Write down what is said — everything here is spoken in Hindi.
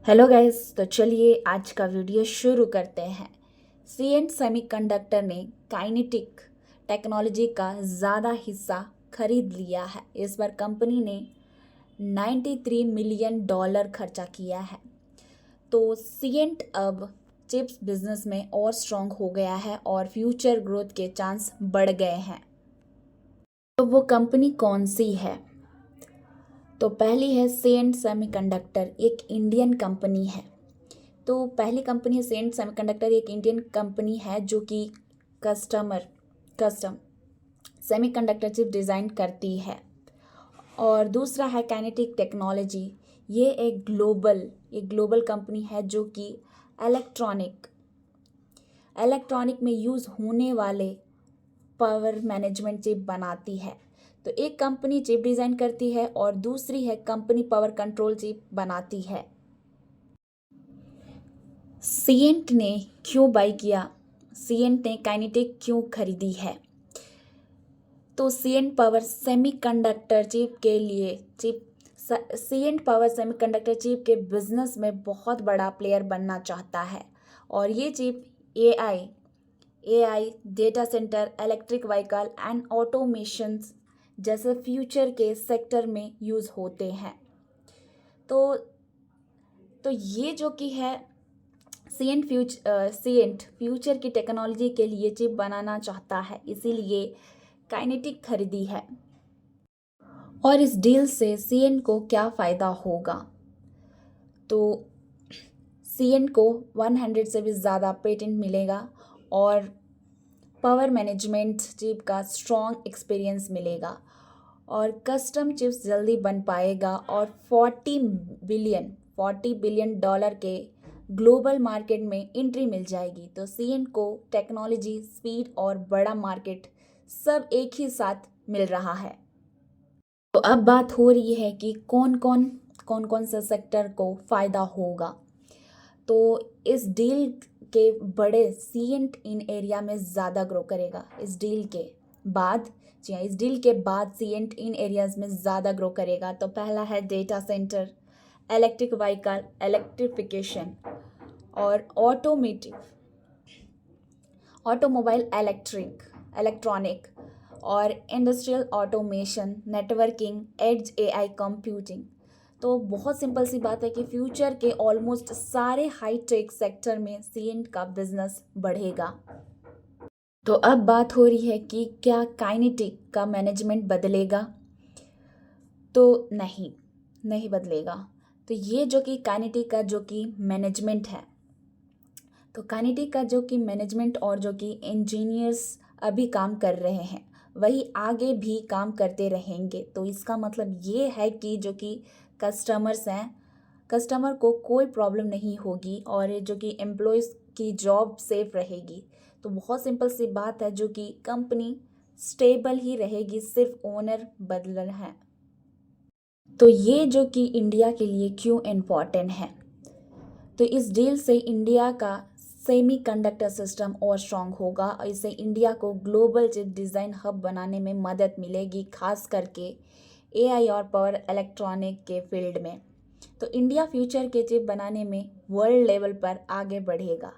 हेलो गाइस, तो चलिए आज का वीडियो शुरू करते हैं। सीएंट सेमीकंडक्टर ने काइनेटिक टेक्नोलॉजी का ज़्यादा हिस्सा खरीद लिया है। इस बार कंपनी ने 93 मिलियन डॉलर खर्चा किया है। तो सीएंट अब चिप्स बिजनेस में और स्ट्रॉन्ग हो गया है और फ्यूचर ग्रोथ के चांस बढ़ गए हैं। तो वो कंपनी कौन सी है? तो पहली है सीएंट सेमीकंडक्टर, एक इंडियन कंपनी है। तो पहली कंपनी है सेंट सेमीकंडक्टर, एक इंडियन कंपनी है जो कि कस्टम सेमीकंडक्टर चिप डिज़ाइन करती है। और दूसरा है काइनेटिक टेक्नोलॉजी, ये एक ग्लोबल कंपनी है जो कि इलेक्ट्रॉनिक में यूज़ होने वाले पावर मैनेजमेंट चिप बनाती है। तो एक कंपनी चिप डिज़ाइन करती है और दूसरी है कंपनी पावर कंट्रोल चिप बनाती है। सीएंट ने क्यों बाई किया? सीएंट ने काइनेटिक क्यों खरीदी है? तो सीएंट पावर सेमीकंडक्टर चिप के बिजनेस में बहुत बड़ा प्लेयर बनना चाहता है। और ये chip AI, data centre, electric vehicle and automation जैसे फ्यूचर के सेक्टर में यूज़ होते हैं। तो ये जो कि है सीएंट फ्यूचर की टेक्नोलॉजी के लिए चिप बनाना चाहता है, इसीलिए काइनेटिक खरीदी है। और इस डील से सीएंट को क्या फ़ायदा होगा? तो सीएंट को 100 से भी ज़्यादा पेटेंट मिलेगा और पावर मैनेजमेंट चिप का स्ट्रॉन्ग एक्सपीरियंस मिलेगा और कस्टम चिप्स जल्दी बन पाएगा और 40 बिलियन डॉलर के ग्लोबल मार्केट में एंट्री मिल जाएगी। तो सीएंट को टेक्नोलॉजी, स्पीड और बड़ा मार्केट सब एक ही साथ मिल रहा है। तो अब बात हो रही है कि कौन कौन से सेक्टर को फ़ायदा होगा। तो इस डील के बड़े सीएंट इन एरिया में ज़्यादा ग्रो करेगा। इस डील के बाद सीएंट इन एरियाज़ में ज़्यादा ग्रो करेगा। तो पहला है data centre, electric vehicle, electrification और ऑटोमोबाइल इलेक्ट्रॉनिक और industrial automation, networking, edge AI computing. तो बहुत सिंपल सी बात है कि फ्यूचर के ऑलमोस्ट सारे हाई टेक सेक्टर में सीएंट का बिजनेस बढ़ेगा। तो अब बात हो रही है कि क्या काइनेटिक का मैनेजमेंट बदलेगा? तो नहीं बदलेगा। तो ये जो कि काइनेटिक का जो कि मैनेजमेंट है, तो काइनेटिक का जो कि मैनेजमेंट और जो कि इंजीनियर्स अभी काम कर रहे हैं वही आगे भी काम करते रहेंगे। तो इसका मतलब ये है कि जो कि कस्टमर्स हैं, कस्टमर को कोई प्रॉब्लम नहीं होगी और जो कि एम्प्लॉयज़ की जॉब सेफ रहेगी। तो बहुत सिंपल सी बात है, जो कि कंपनी स्टेबल ही रहेगी, सिर्फ ओनर बदलना है। तो ये जो कि इंडिया के लिए क्यों इम्पॉर्टेंट है? तो इस डील से इंडिया का सेमीकंडक्टर सिस्टम और स्ट्रांग होगा और इससे इंडिया को ग्लोबल चिप डिज़ाइन हब बनाने में मदद मिलेगी, खास करके एआई और पावर इलेक्ट्रॉनिक के फील्ड में। तो इंडिया फ्यूचर के चिप बनाने में वर्ल्ड लेवल पर आगे बढ़ेगा।